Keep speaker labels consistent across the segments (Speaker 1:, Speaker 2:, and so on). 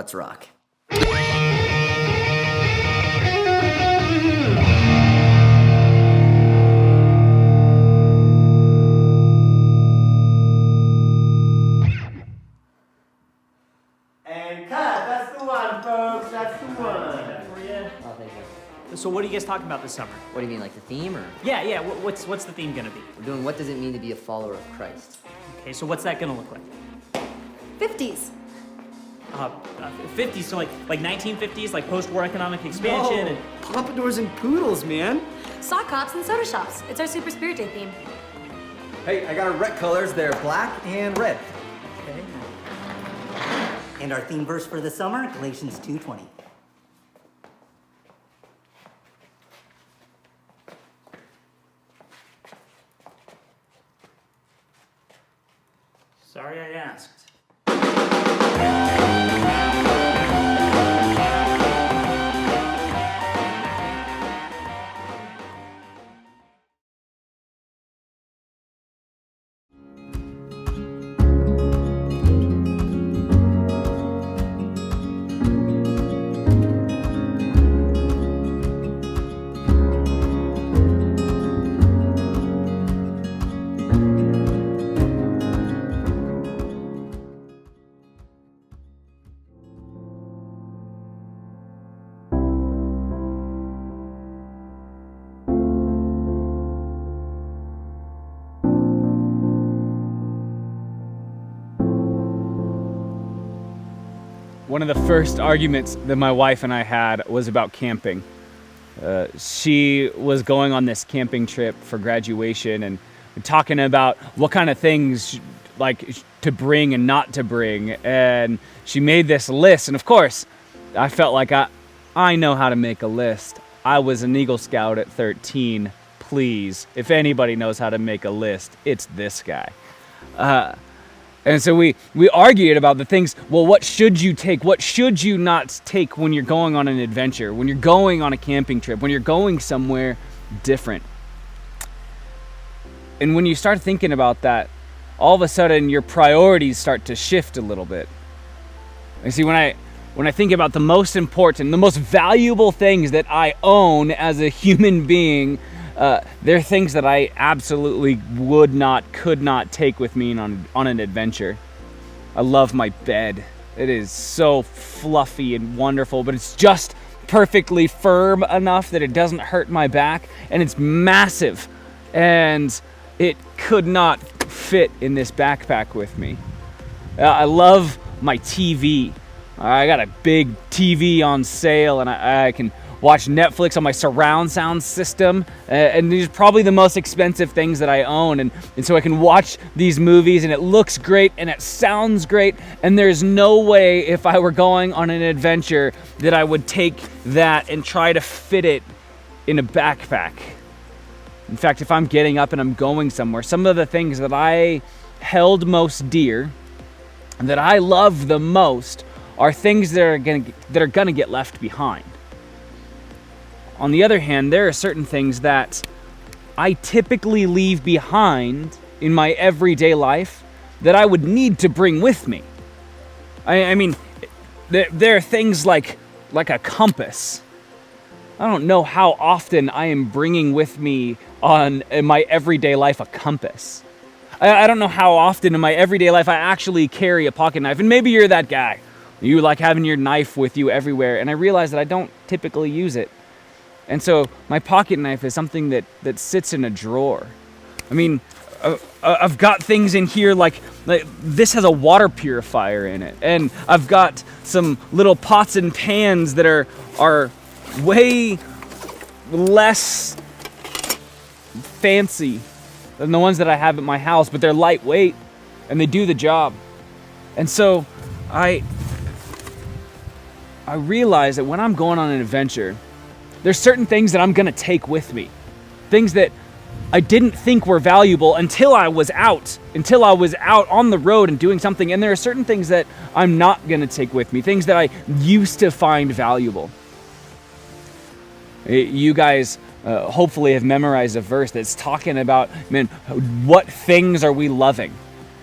Speaker 1: Let's rock. And cut. That's the one, folks. That's the one.
Speaker 2: Oh, thank you.
Speaker 3: So what are you guys talking about this summer?
Speaker 2: What do you mean, like the theme, or?
Speaker 3: Yeah. What's the theme gonna be?
Speaker 2: We're doing what does it mean to be a follower of Christ?
Speaker 3: Okay, so what's that gonna look like?
Speaker 4: 50s.
Speaker 3: 50s, so like 1950s, like post-war economic expansion and
Speaker 1: Pompadours and poodles, man.
Speaker 4: Sock hops and soda shops. It's our Super Spirit Day theme.
Speaker 5: Hey, I got our rec colors. They're black and red.
Speaker 3: okay.
Speaker 6: And our theme verse for the summer, Galatians 2:20.
Speaker 3: Sorry I asked.
Speaker 7: One of the first arguments that my wife and I had was about camping. She was going on this camping trip for graduation and talking about what kind of things like to bring and not to bring. And she made this list. And of course, I felt like I know how to make a list. I was an Eagle Scout at 13. Please, if anybody knows how to make a list, it's this guy. And so we argued about the things, well, what should you take? What should you not take when you're going on an adventure, when you're going on a camping trip, when you're going somewhere different? And when you start thinking about that, all of a sudden your priorities start to shift a little bit. You see, when I think about the most important, the most valuable things that I own as a human being, they're things that I absolutely could not take with me on an adventure. I love my bed. It is so fluffy and wonderful, but it's just perfectly firm enough that it doesn't hurt my back, and it's massive, and it could not fit in this backpack with me. I love my TV. I got a big TV on sale, and I can watch Netflix on my surround sound system, and these are probably the most expensive things that I own, and so I can watch these movies, and it looks great, and it sounds great, and there's no way if I were going on an adventure that I would take that and try to fit it in a backpack. In fact, if I'm getting up and I'm going somewhere, some of the things that I held most dear and that I love the most are things that are gonna get left behind. On the other hand, there are certain things that I typically leave behind in my everyday life that I would need to bring with me. I mean, there are things like a compass. I don't know how often I am bringing with me in my everyday life a compass. I don't know how often in my everyday life I actually carry a pocket knife, and maybe you're that guy. You like having your knife with you everywhere, and I realize that I don't typically use it. And so my pocket knife is something that sits in a drawer. I mean, I've got things in here like this has a water purifier in it, and I've got some little pots and pans that are way less fancy than the ones that I have at my house, but they're lightweight and they do the job. And so I realize that when I'm going on an adventure, there's certain things that I'm gonna take with me. Things that I didn't think were valuable until I was out on the road and doing something. And there are certain things that I'm not gonna take with me, things that I used to find valuable. You guys hopefully have memorized a verse that's talking about, man, what things are we loving?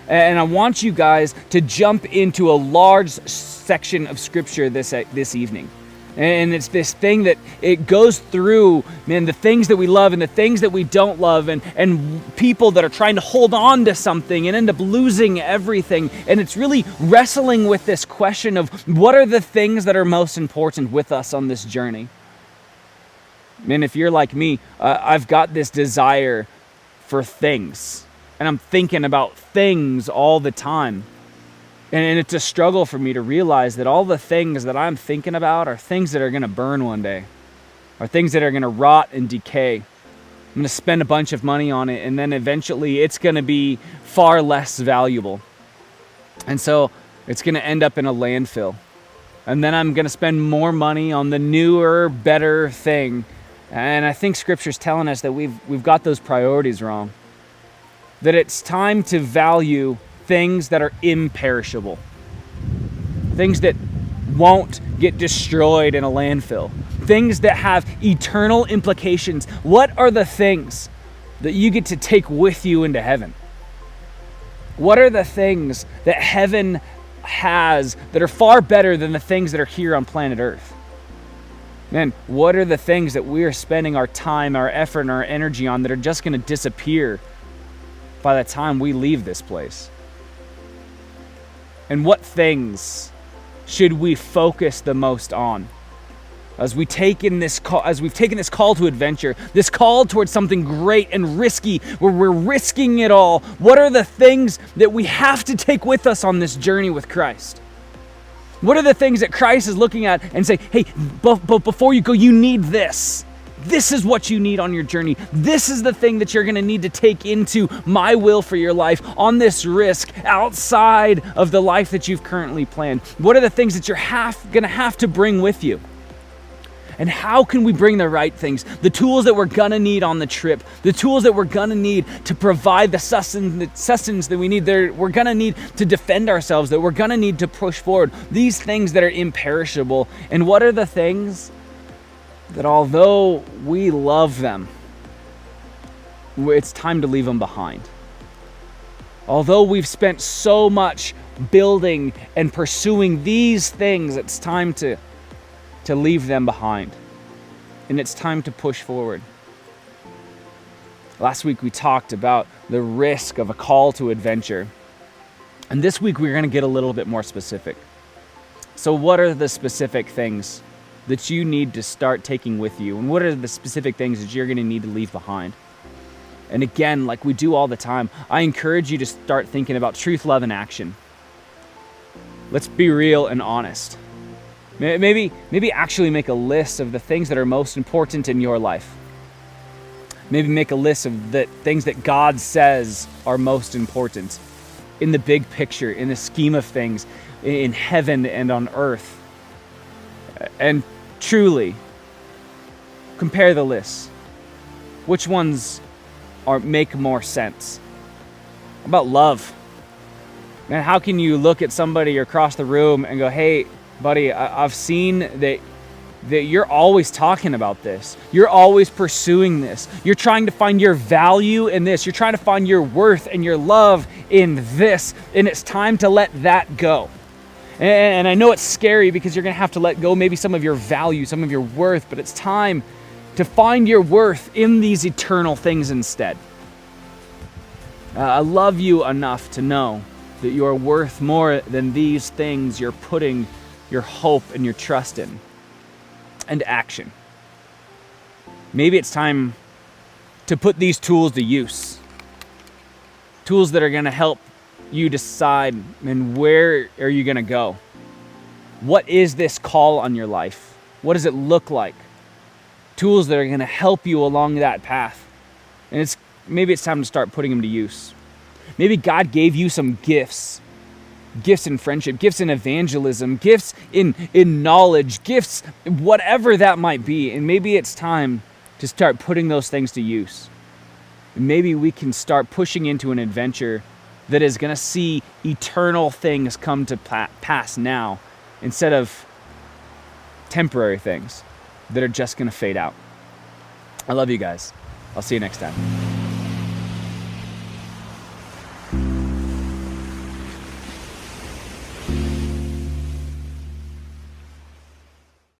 Speaker 7: And I want you guys to jump into a large section of scripture this evening. And it's this thing that it goes through, man, the things that we love and the things that we don't love, and people that are trying to hold on to something and end up losing everything. And it's really wrestling with this question of what are the things that are most important with us on this journey. Man, if you're like me, I've got this desire for things. And I'm thinking about things all the time. And it's a struggle for me to realize that all the things that I'm thinking about are things that are going to burn one day, are things that are going to rot and decay. I'm going to spend a bunch of money on it, and then eventually it's going to be far less valuable. And so it's going to end up in a landfill. And then I'm going to spend more money on the newer, better thing. And I think Scripture's telling us that we've got those priorities wrong. That it's time to value things that are imperishable. Things that won't get destroyed in a landfill. Things that have eternal implications. What are the things that you get to take with you into heaven? What are the things that heaven has that are far better than the things that are here on planet Earth? Man, what are the things that we are spending our time, our effort, and our energy on that are just going to disappear by the time we leave this place? And what things should we focus the most on as we've taken this call to adventure, this call towards something great and risky, where we're risking it all? What are the things that we have to take with us on this journey with Christ? What are the things that Christ is looking at and say, hey, but before you go, you need this. This is what you need on your journey. This is the thing that you're going to need to take into my will for your life on this risk outside of the life that you've currently planned. What are the things that you're going to have to bring with you? And how can we bring the right things? The tools that we're going to need on the trip, the tools that we're going to need to provide the sustenance that we need, we're going to need to defend ourselves, that we're going to need to push forward. These things that are imperishable. And what are the things that although we love them, it's time to leave them behind? Although we've spent so much building and pursuing these things, it's time to leave them behind. And it's time to push forward. Last week we talked about the risk of a call to adventure. And this week we're going to get a little bit more specific. So what are the specific things that you need to start taking with you? And what are the specific things that you're going to need to leave behind? And again, like we do all the time, I encourage you to start thinking about truth, love, and action. Let's be real and honest. Maybe actually make a list of the things that are most important in your life. Maybe make a list of the things that God says are most important in the big picture, in the scheme of things, in heaven and on earth. And truly, compare the lists. Which ones make more sense? About love. Man, how can you look at somebody across the room and go, hey, buddy, I've seen that you're always talking about this. You're always pursuing this. You're trying to find your value in this. You're trying to find your worth and your love in this. And it's time to let that go. And I know it's scary because you're going to have to let go maybe some of your value, some of your worth, but it's time to find your worth in these eternal things instead. I love you enough to know that you are worth more than these things you're putting your hope and your trust in. And action. Maybe it's time to put these tools to use. Tools that are going to help you decide, and where are you going to go? What is this call on your life? What does it look like? Tools that are going to help you along that path. And maybe it's time to start putting them to use. Maybe God gave you some gifts. Gifts in friendship, gifts in evangelism, gifts in knowledge, gifts, whatever that might be. And maybe it's time to start putting those things to use. And maybe we can start pushing into an adventure that is going to see eternal things come to pass now, instead of temporary things that are just going to fade out. I love you guys. I'll see you next time.